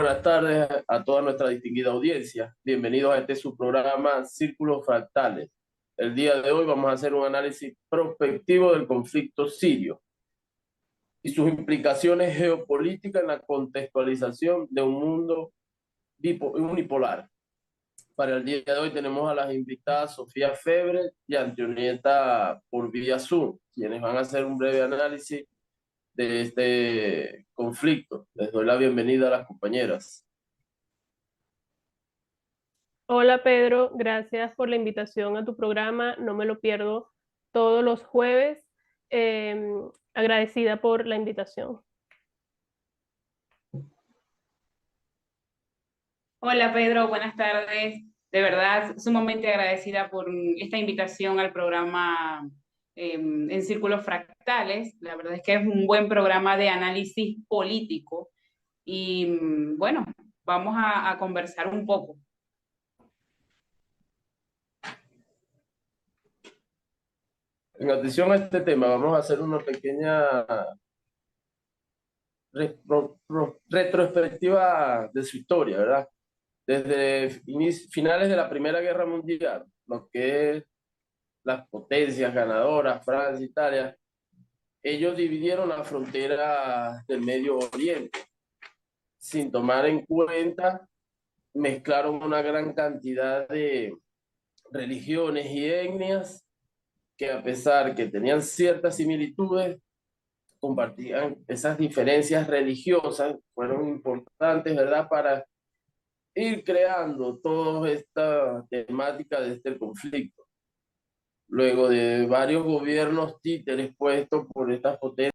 buenas tardes a toda nuestra distinguida audiencia. Bienvenidos a este su programa Círculos Fractales. El día de hoy vamos a hacer un análisis prospectivo del conflicto sirio y sus implicaciones geopolíticas en la contextualización de un mundo unipolar. Para el día de hoy tenemos a las invitadas Sofía Febre y Antonieta por vía Zoom, quienes van a hacer un breve análisis de este conflicto. Les doy la bienvenida a las compañeras. Hola Pedro, gracias por la invitación a tu programa. No me lo pierdo todos los jueves. Agradecida por la invitación. Hola Pedro, buenas tardes. De verdad, sumamente agradecida por esta invitación al programa en Círculos Fractales. La verdad es que es un buen programa de análisis político y bueno, vamos a conversar un poco. En atención a este tema, vamos a hacer una pequeña retrospectiva de su historia, ¿verdad? Desde finales de la Primera Guerra Mundial, lo que es las potencias ganadoras, Francia, Italia, ellos dividieron la frontera del Medio Oriente. Sin tomar en cuenta, mezclaron una gran cantidad de religiones y etnias que, a pesar que tenían ciertas similitudes, compartían esas diferencias religiosas, fueron importantes, ¿verdad?, para ir creando toda esta temática de este conflicto. Luego de varios gobiernos títeres puestos por estas potencias,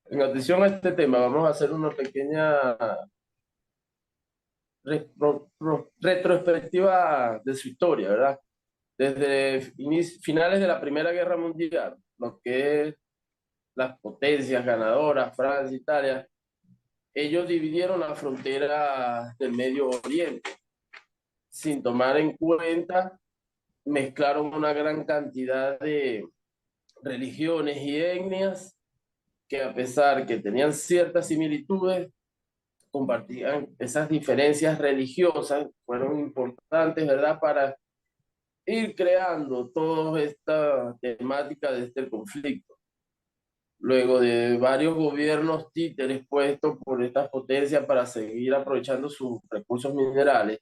en atención a este tema, vamos a hacer una pequeña retrospectiva de su historia, ¿verdad? Desde finales de la Primera Guerra Mundial, lo que es las potencias ganadoras, Francia, Italia, ellos dividieron la frontera del Medio Oriente. Sin tomar en cuenta, mezclaron una gran cantidad de religiones y etnias que, a pesar que tenían ciertas similitudes, compartían esas diferencias religiosas, fueron importantes, ¿verdad?, para ir creando toda esta temática de este conflicto. Luego de varios gobiernos títeres puestos por estas potencias para seguir aprovechando sus recursos minerales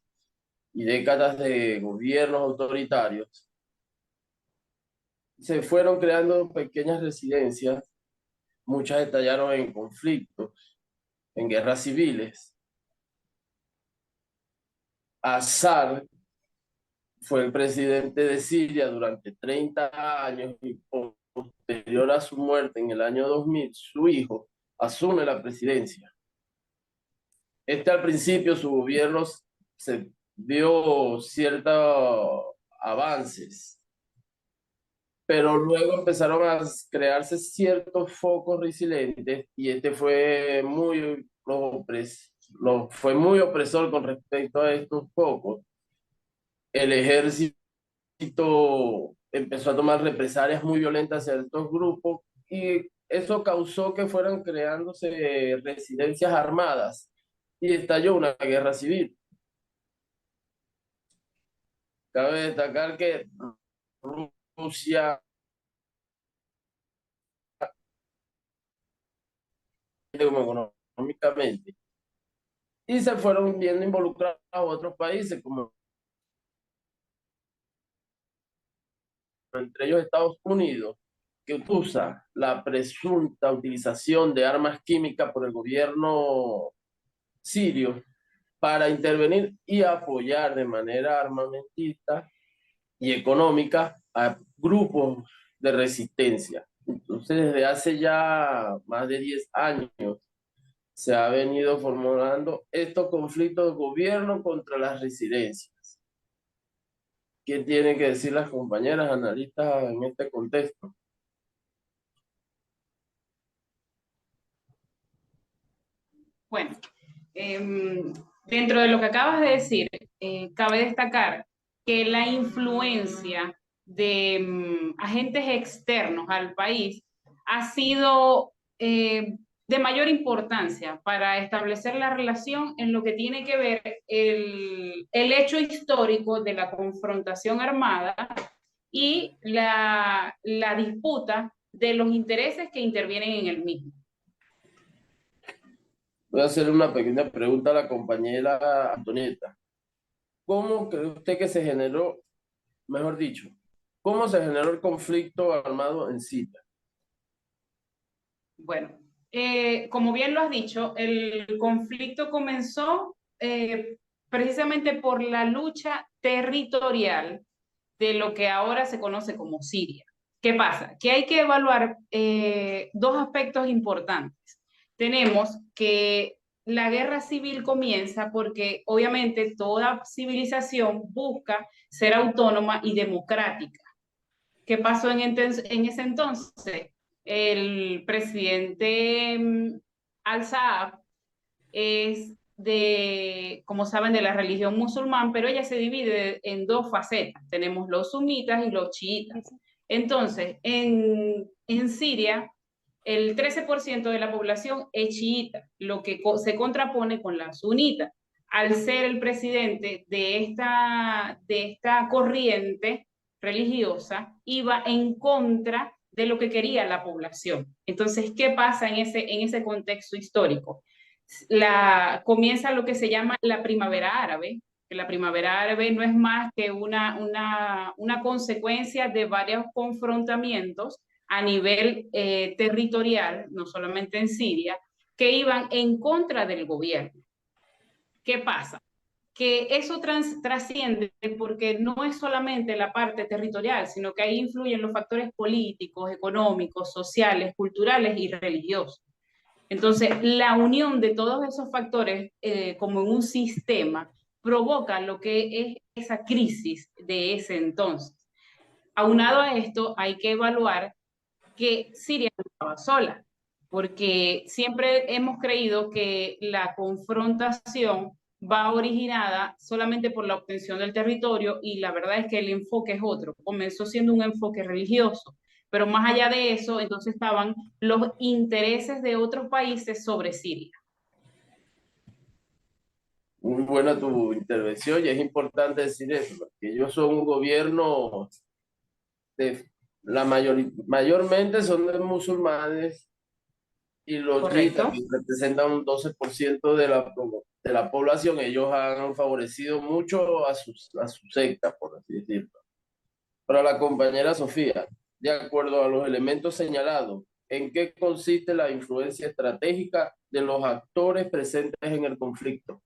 y décadas de gobiernos autoritarios, se fueron creando pequeñas residencias, muchas estallaron en conflictos, en guerras civiles. Assad fue el presidente de Siria durante 30 años y posterior a su muerte en el año 2000, su hijo asume la presidencia. Al principio su gobierno se vio ciertos avances, pero luego empezaron a crearse ciertos focos resilientes y fue muy opresor con respecto a estos focos. El ejército empezó a tomar represalias muy violentas hacia estos grupos y eso causó que fueran creándose residencias armadas y estalló una guerra civil. Cabe destacar que Rusia como económicamente y se fueron viendo involucrados otros países como entre ellos Estados Unidos, que usa la presunta utilización de armas químicas por el gobierno sirio para intervenir y apoyar de manera armamentista y económica a grupos de resistencia. Entonces, desde hace ya más de 10 años se ha venido formulando estos conflictos de gobierno contra las residencias. ¿Qué tienen que decir las compañeras analistas en este contexto? Bueno, dentro de lo que acabas de decir, cabe destacar que la influencia de agentes externos al país ha sido de mayor importancia para establecer la relación en lo que tiene que ver el hecho histórico de la confrontación armada y la disputa de los intereses que intervienen en el mismo. Voy a hacer una pequeña pregunta a la compañera Antonieta. ¿Cómo cree usted que se generó, mejor dicho, cómo se generó el conflicto armado en Siria? Bueno, como bien lo has dicho, el conflicto comenzó precisamente por la lucha territorial de lo que ahora se conoce como Siria. ¿Qué pasa? Que hay que evaluar dos aspectos importantes. Tenemos que la guerra civil comienza porque obviamente toda civilización busca ser autónoma y democrática. ¿Qué pasó en ese entonces? El presidente Al-Saab es de, como saben, de la religión musulmán, pero ella se divide en dos facetas. Tenemos los sunitas y los chiitas. Entonces, en Siria, el 13% de la población es chiita, lo que se contrapone con la sunita. Al ser el presidente de esta corriente religiosa, iba en contra de lo que quería la población. Entonces, ¿qué pasa en ese contexto histórico? Comienza lo que se llama la primavera árabe, que la primavera árabe no es más que una consecuencia de varios confrontamientos a nivel territorial, no solamente en Siria, que iban en contra del gobierno. ¿Qué pasa? Que eso trasciende porque no es solamente la parte territorial, sino que ahí influyen los factores políticos, económicos, sociales, culturales y religiosos. Entonces, la unión de todos esos factores como en un sistema provoca lo que es esa crisis de ese entonces. Aunado a esto, hay que evaluar que Siria no estaba sola, porque siempre hemos creído que la confrontación va originada solamente por la obtención del territorio y la verdad es que el enfoque es otro. Comenzó siendo un enfoque religioso, pero más allá de eso, entonces estaban los intereses de otros países sobre Siria. Muy buena tu intervención y es importante decir eso, porque ellos son un gobierno de mayormente son de musulmanes y los chiitas, ¿Correcto? que representan un 12% de la población, ellos han favorecido mucho a su secta, por así decirlo. Para la compañera Sofía, de acuerdo a los elementos señalados, ¿en qué consiste la influencia estratégica de los actores presentes en el conflicto?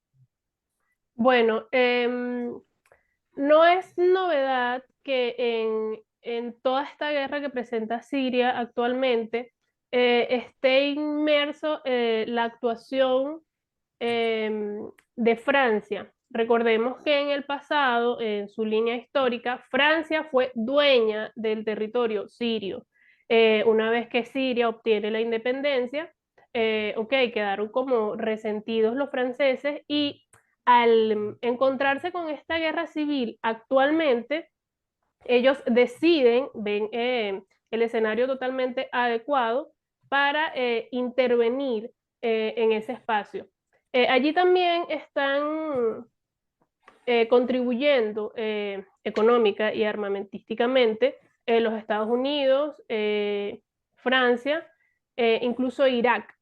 Bueno, no es novedad que en toda esta guerra que presenta Siria actualmente esté inmerso la actuación de Francia. Recordemos que en el pasado, en su línea histórica, Francia fue dueña del territorio sirio. Una vez que Siria obtiene la independencia, ok, quedaron como resentidos los franceses y al encontrarse con esta guerra civil actualmente, ellos deciden, ven el escenario totalmente adecuado para intervenir en ese espacio. Allí también están contribuyendo económica y armamentísticamente los Estados Unidos, Francia, incluso Irak,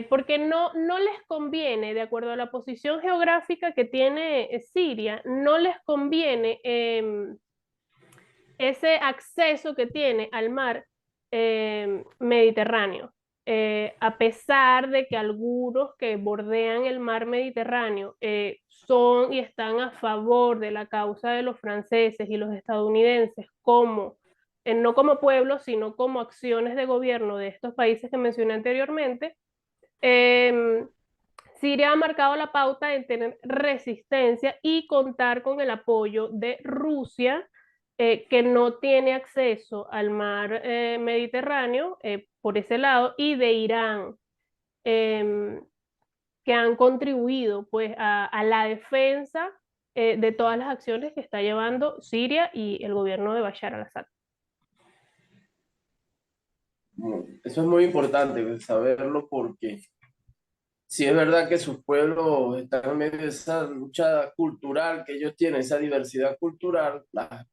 porque no les conviene, de acuerdo a la posición geográfica que tiene Siria, no les conviene ese acceso que tiene al mar Mediterráneo. A pesar de que algunos que bordean el mar Mediterráneo son y están a favor de la causa de los franceses y los estadounidenses como, no como pueblo, sino como acciones de gobierno de estos países que mencioné anteriormente, eh, Siria ha marcado la pauta en tener resistencia y contar con el apoyo de Rusia, que no tiene acceso al mar Mediterráneo por ese lado, y de Irán, em, que han contribuido pues a la defensa de todas las acciones que está llevando Siria y el gobierno de Bashar al-Assad. Eso es muy importante saberlo porque si es verdad que sus pueblos están en medio de esa lucha cultural que ellos tienen, esa diversidad cultural, las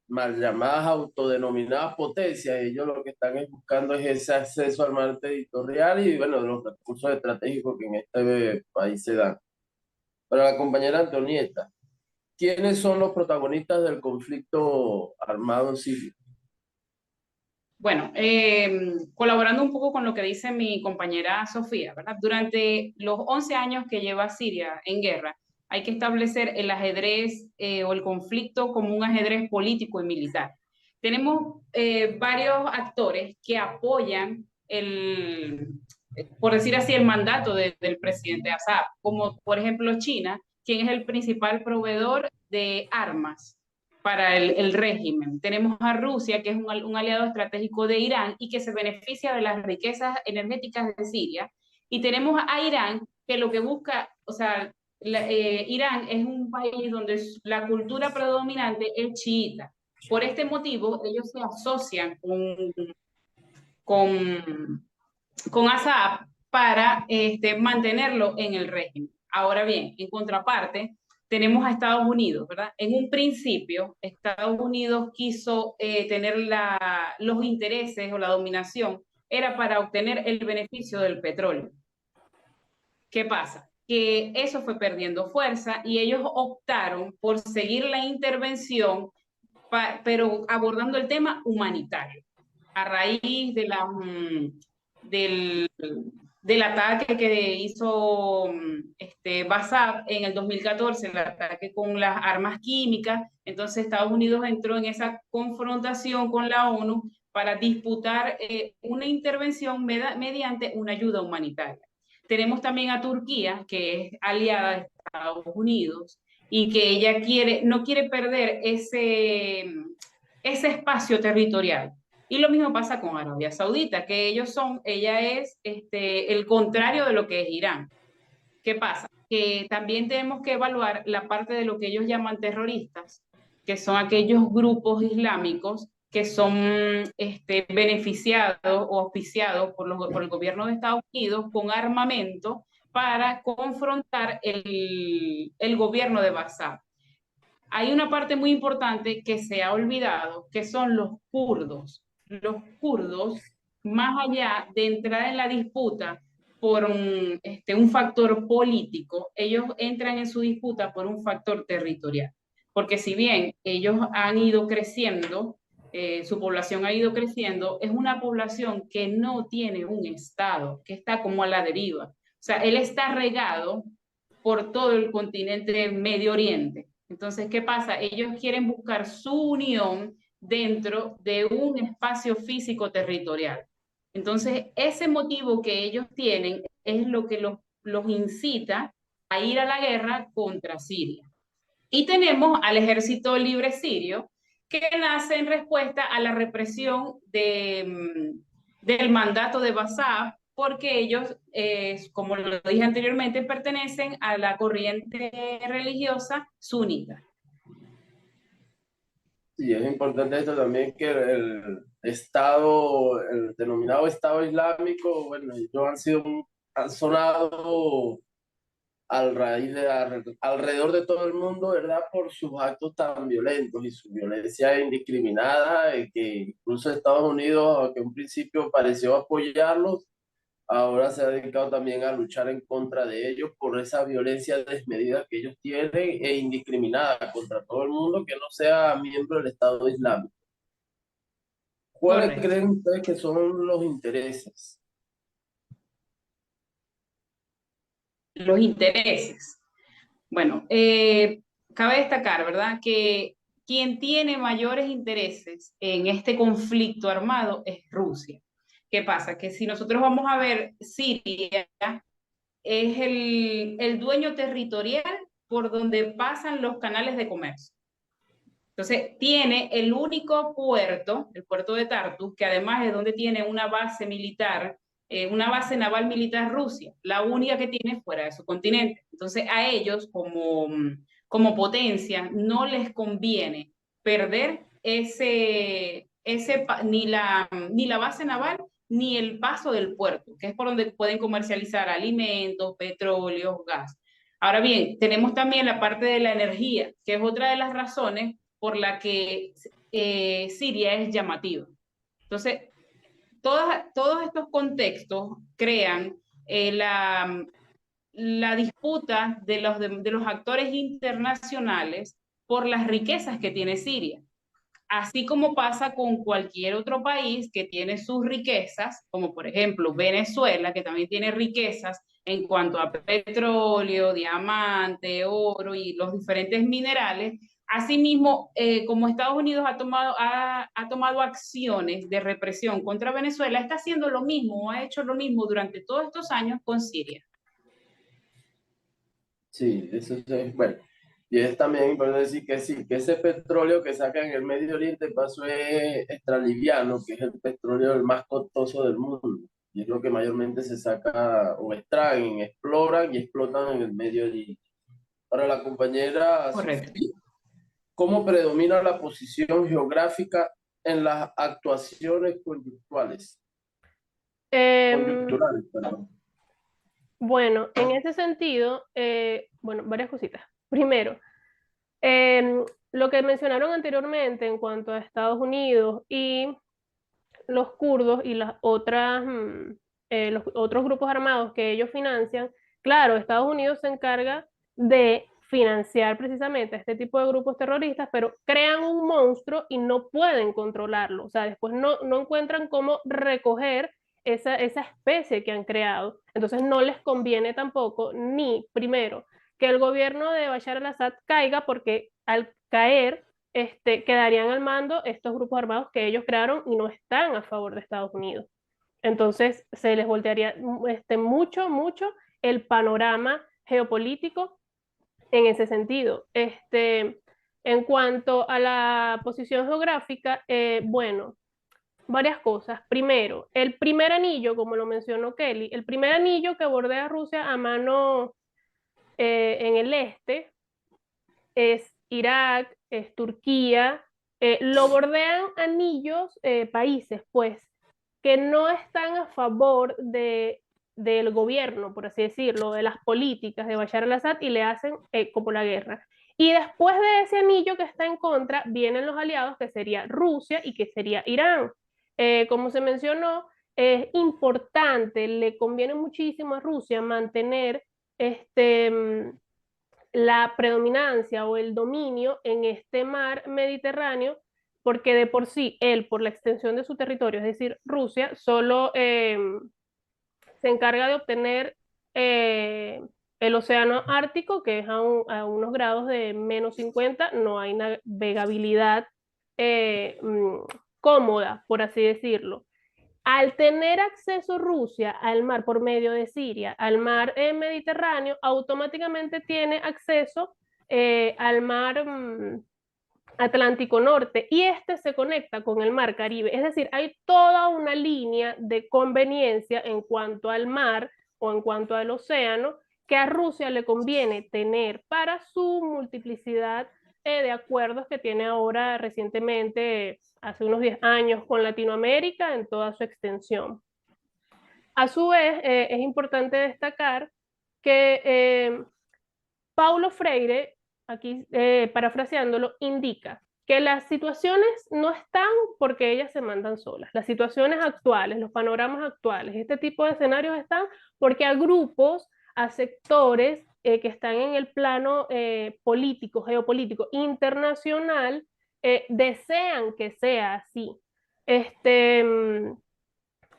mal llamadas autodenominadas potencias, ellos lo que están es buscando es ese acceso al mar territorial y bueno, de los recursos estratégicos que en este país se dan. Para la compañera Antonieta, ¿quiénes son los protagonistas del conflicto armado en Siria? Bueno, colaborando un poco con lo que dice mi compañera Sofía, ¿verdad? Durante los 11 años que lleva Siria en guerra, hay que establecer el ajedrez o el conflicto como un ajedrez político y militar. Tenemos varios actores que apoyan por decir así, el mandato del presidente Assad, como por ejemplo China, quien es el principal proveedor de armas para el régimen. Tenemos a Rusia, que es un aliado estratégico de Irán y que se beneficia de las riquezas energéticas de Siria. Y tenemos a Irán, que lo que busca, o sea, Irán es un país donde la cultura predominante es chiita. Por este motivo, ellos se asocian con, con Assad para mantenerlo en el régimen. Ahora bien, en contraparte, tenemos a Estados Unidos, ¿verdad? En un principio, Estados Unidos quiso tener los intereses o la dominación, era para obtener el beneficio del petróleo. ¿Qué pasa? Que eso fue perdiendo fuerza y ellos optaron por seguir la intervención, pero abordando el tema humanitario. A raíz del, del ataque que hizo Bassad en el 2014, el ataque con las armas químicas, entonces Estados Unidos entró en esa confrontación con la ONU para disputar una intervención mediante una ayuda humanitaria. Tenemos también a Turquía, que es aliada de Estados Unidos y que ella no quiere perder ese espacio territorial. Y lo mismo pasa con Arabia Saudita, que ella es el contrario de lo que es Irán. ¿Qué pasa? Que también tenemos que evaluar la parte de lo que ellos llaman terroristas, que son aquellos grupos islámicos que son beneficiados o auspiciados por el gobierno de Estados Unidos con armamento para confrontar el gobierno de Bashar. Hay una parte muy importante que se ha olvidado, que son los kurdos. Los kurdos, más allá de entrar en la disputa por un factor político, ellos entran en su disputa por un factor territorial. Porque si bien ellos han ido creciendo, su población ha ido creciendo, es una población que no tiene un estado, que está como a la deriva. O sea, él está regado por todo el continente Medio Oriente. Entonces, ¿qué pasa? Ellos quieren buscar su unión dentro de un espacio físico territorial. Entonces, ese motivo que ellos tienen es lo que los incita a ir a la guerra contra Siria. Y tenemos al Ejército Libre Sirio, que nace en respuesta a la represión del mandato de Bashar, porque ellos, como lo dije anteriormente, pertenecen a la corriente religiosa sunita. Sí, es importante esto también que el Estado, el denominado Estado Islámico, bueno, ellos han sonado alrededor de todo el mundo, ¿verdad? Por sus actos tan violentos y su violencia indiscriminada, que incluso Estados Unidos, aunque en un principio pareció apoyarlos, ahora se ha dedicado también a luchar en contra de ellos por esa violencia desmedida que ellos tienen e indiscriminada contra todo el mundo que no sea miembro del Estado Islámico. ¿Cuáles Correcto. creen ustedes que son los intereses? Los intereses. Bueno, cabe destacar, ¿verdad?, que quien tiene mayores intereses en este conflicto armado es Rusia. ¿Qué pasa? Que si nosotros vamos a ver Siria, es el dueño territorial por donde pasan los canales de comercio. Entonces, tiene el único puerto, el puerto de Tartus, que además es donde tiene una base militar, una base naval militar Rusia, la única que tiene fuera de su continente. Entonces, a ellos como potencia no les conviene perder ni la base naval ni el paso del puerto, que es por donde pueden comercializar alimentos, petróleo, gas. Ahora bien, tenemos también la parte de la energía, que es otra de las razones por la que Siria es llamativa. Entonces, todos estos contextos crean la disputa de los actores internacionales por las riquezas que tiene Siria. Así como pasa con cualquier otro país que tiene sus riquezas, como por ejemplo Venezuela, que también tiene riquezas en cuanto a petróleo, diamante, oro y los diferentes minerales. Asimismo, como Estados Unidos ha tomado acciones de represión contra Venezuela, está haciendo lo mismo, ha hecho lo mismo durante todos estos años con Siria. Sí, eso es bueno. Y es también importante decir que sí, que ese petróleo que sacan en el Medio Oriente pasó es extraliviano, que es el petróleo el más costoso del mundo. Y es lo que mayormente se saca o extraen, exploran y explotan en el Medio Oriente. Para la compañera Correcto. Sofía, ¿cómo predomina la posición geográfica en las actuaciones coyunturales? Coyunturales, perdón. Bueno, en ese sentido, bueno, varias cositas. Primero, lo que mencionaron anteriormente en cuanto a Estados Unidos y los kurdos y las otras, los otros grupos armados que ellos financian, claro, Estados Unidos se encarga de financiar precisamente a este tipo de grupos terroristas, pero crean un monstruo y no pueden controlarlo. O sea, después no encuentran cómo recoger esa especie que han creado. Entonces no les conviene tampoco, ni primero, que el gobierno de Bashar al-Assad caiga, porque al caer quedarían al mando estos grupos armados que ellos crearon y no están a favor de Estados Unidos. Entonces se les voltearía mucho el panorama geopolítico en ese sentido. En cuanto a la posición geográfica, bueno, varias cosas. Primero, el primer anillo, como lo mencionó Kelly, el primer anillo que bordea Rusia a mano en el este es Irak, es Turquía, lo bordean anillos, países, pues, que no están a favor del gobierno, por así decirlo, de las políticas de Bashar al-Assad y le hacen como la guerra. Y después de ese anillo que está en contra, vienen los aliados, que sería Rusia y que sería Irán. Como se mencionó, es importante, le conviene muchísimo a Rusia mantener la predominancia o el dominio en este mar Mediterráneo, porque de por sí él, por la extensión de su territorio, es decir, Rusia, solo se encarga de obtener el océano Ártico, que es a unos grados de -50, no hay navegabilidad cómoda, por así decirlo. Al tener acceso Rusia al mar por medio de Siria, al mar Mediterráneo, automáticamente tiene acceso al mar Atlántico Norte y este se conecta con el mar Caribe. Es decir, hay toda una línea de conveniencia en cuanto al mar o en cuanto al océano que a Rusia le conviene tener para su multiplicidad de acuerdos que tiene ahora recientemente, hace unos 10 años, con Latinoamérica en toda su extensión. A su vez, es importante destacar que Paulo Freire, aquí parafraseándolo, indica que las situaciones no están porque ellas se mandan solas. Las situaciones actuales, los panoramas actuales, este tipo de escenarios están porque a grupos, a sectores que están en el plano político, geopolítico, internacional, desean que sea así. El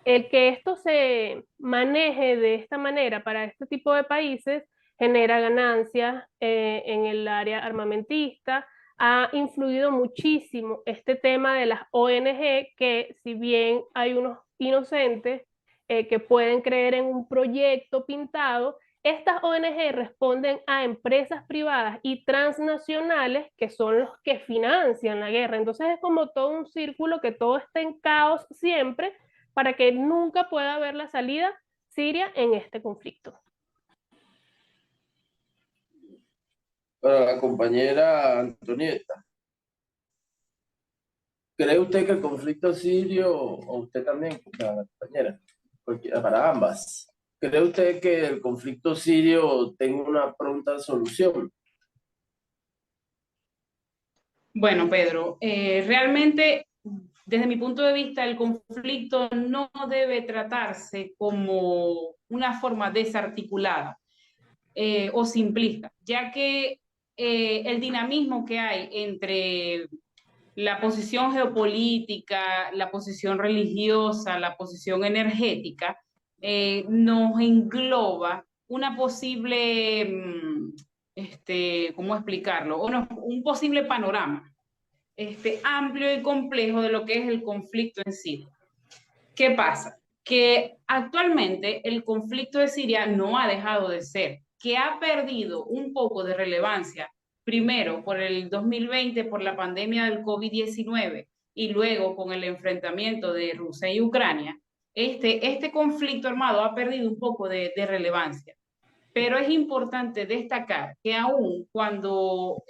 que esto se maneje de esta manera para este tipo de países genera ganancias en el área armamentista. Ha influido muchísimo este tema de las ONG, que si bien hay unos inocentes que pueden creer en un proyecto pintado, Estas ONG responden a empresas privadas y transnacionales que son los que financian la guerra. Entonces es como todo un círculo que todo está en caos siempre para que nunca pueda haber la salida Siria en este conflicto. Para la compañera Antonieta, ¿cree usted que el conflicto sirio, o usted también, la compañera, para ambas, ¿cree usted que el conflicto sirio tenga una pronta solución? Bueno, Pedro, realmente desde mi punto de vista el conflicto no debe tratarse como una forma desarticulada o simplista, ya que el dinamismo que hay entre la posición geopolítica, la posición religiosa, la posición energética, nos engloba una posible, ¿cómo explicarlo? Un posible panorama amplio y complejo de lo que es el conflicto en sí. ¿Qué pasa? Que actualmente el conflicto de Siria no ha dejado de ser, que ha perdido un poco de relevancia, primero por el 2020, por la pandemia del COVID-19 y luego con el enfrentamiento de Rusia y Ucrania. Este conflicto armado ha perdido un poco de relevancia, pero es importante destacar que aún cuando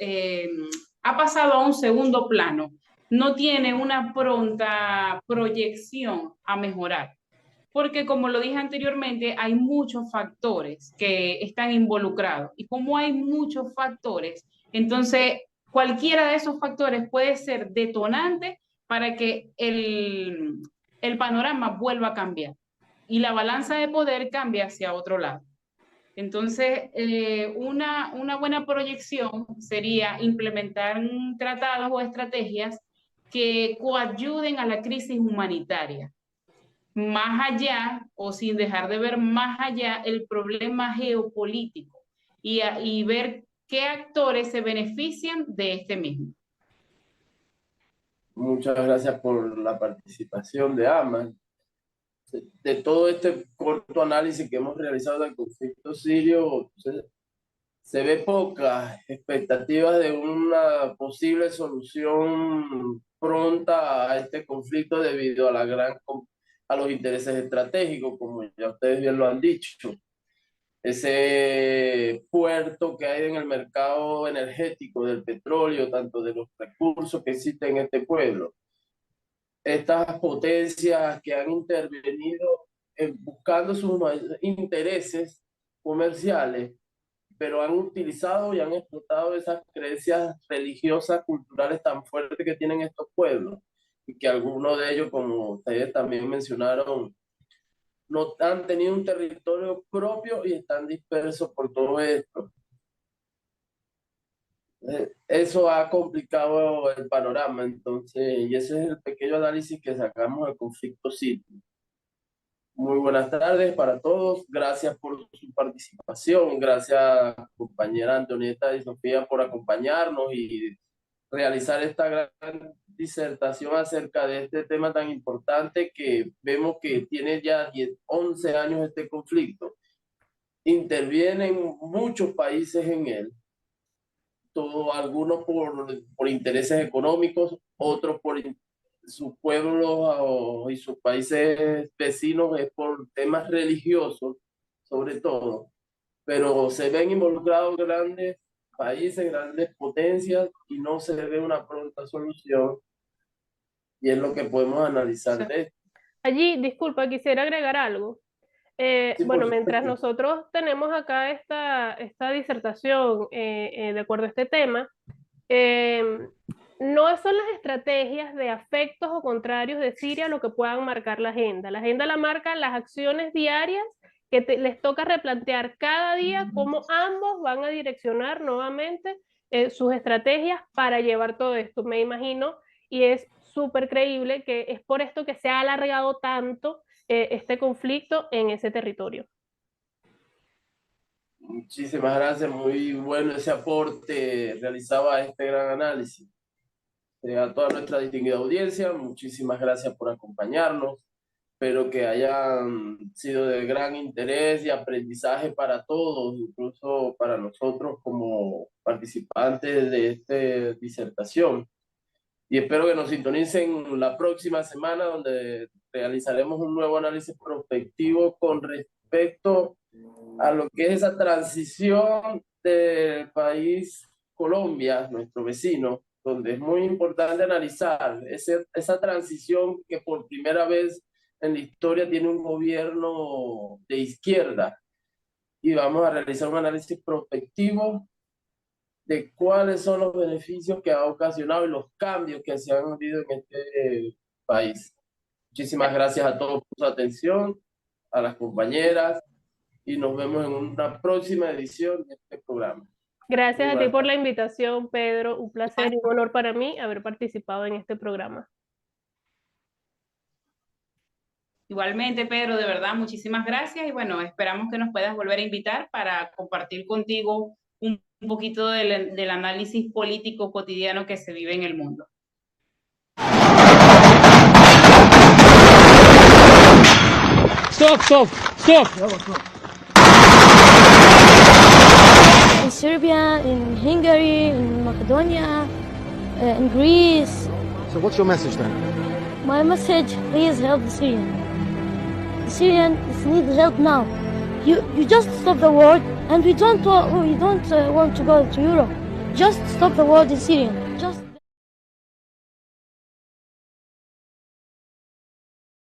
ha pasado a un segundo plano, no tiene una pronta proyección a mejorar, porque como lo dije anteriormente, hay muchos factores que están involucrados y como hay muchos factores, entonces cualquiera de esos factores puede ser detonante para que el panorama vuelva a cambiar y la balanza de poder cambie hacia otro lado. Entonces, una buena proyección sería implementar tratados o estrategias que coayuden a la crisis humanitaria, más allá o sin dejar de ver más allá el problema geopolítico y ver qué actores se benefician de este mismo. Muchas gracias por la participación de ambas. De todo este corto análisis que hemos realizado del conflicto sirio, se ve pocas expectativas de una posible solución pronta a este conflicto debido a a los intereses estratégicos, como ya ustedes bien lo han dicho. Ese puerto que hay en el mercado energético del petróleo, tanto de los recursos que existen en este pueblo, estas potencias que han intervenido buscando sus intereses comerciales, pero han utilizado y han explotado esas creencias religiosas, culturales tan fuertes que tienen estos pueblos, y que algunos de ellos, como ustedes también mencionaron, no han tenido un territorio propio y están dispersos por todo esto. Eso ha complicado el panorama, entonces, y ese es el pequeño análisis que sacamos del conflicto sirio. Muy buenas tardes para todos, gracias por su participación, gracias compañera Antonieta y Sofía por acompañarnos y realizar esta gran disertación acerca de este tema tan importante que vemos que tiene ya 11 años este conflicto. Intervienen muchos países en él, algunos por intereses económicos, otros por sus pueblos y sus países vecinos es por temas religiosos, sobre todo, pero se ven involucrados grandes países, grandes potencias y no se ve una pronta solución y es lo que podemos analizar de esto. Allí, disculpa, quisiera agregar algo. Sí, Bueno, mientras nosotros tenemos acá esta disertación de acuerdo a este tema, no son las estrategias de afectos o contrarios de Siria lo que puedan marcar la agenda. La agenda la marcan las acciones diarias que les toca replantear cada día cómo ambos van a direccionar nuevamente sus estrategias para llevar todo esto. Me imagino, y es súper creíble que es por esto que se ha alargado tanto este conflicto en ese territorio. Muchísimas gracias, muy bueno ese aporte realizado a este gran análisis. A toda nuestra distinguida audiencia, muchísimas gracias por acompañarnos. pero que hayan sido de gran interés y aprendizaje para todos, incluso para nosotros como participantes de esta disertación. Y espero que nos sintonicen la próxima semana, donde realizaremos un nuevo análisis prospectivo con respecto a lo que es esa transición del país Colombia, nuestro vecino, donde es muy importante analizar esa transición que por primera vez en la historia tiene un gobierno de izquierda. Y vamos a realizar un análisis prospectivo de cuáles son los beneficios que ha ocasionado y los cambios que se han habido en este país. Muchísimas gracias a todos por su atención, a las compañeras, y nos vemos en una próxima edición de este programa. Gracias a ti por la invitación, Pedro. Un placer y un honor para mí haber participado en este programa. Igualmente, Pedro, de verdad, muchísimas gracias y bueno, esperamos que nos puedas volver a invitar para compartir contigo un poquito del análisis político cotidiano que se vive en el mundo. Stop! In Serbia, in Hungary, in Macedonia, in Greece. So what's your message then? My message, please help the Syrians. The Syrians need help now. You just stop the war, and we don't want to go to Europe. Just stop the war in Syria. Just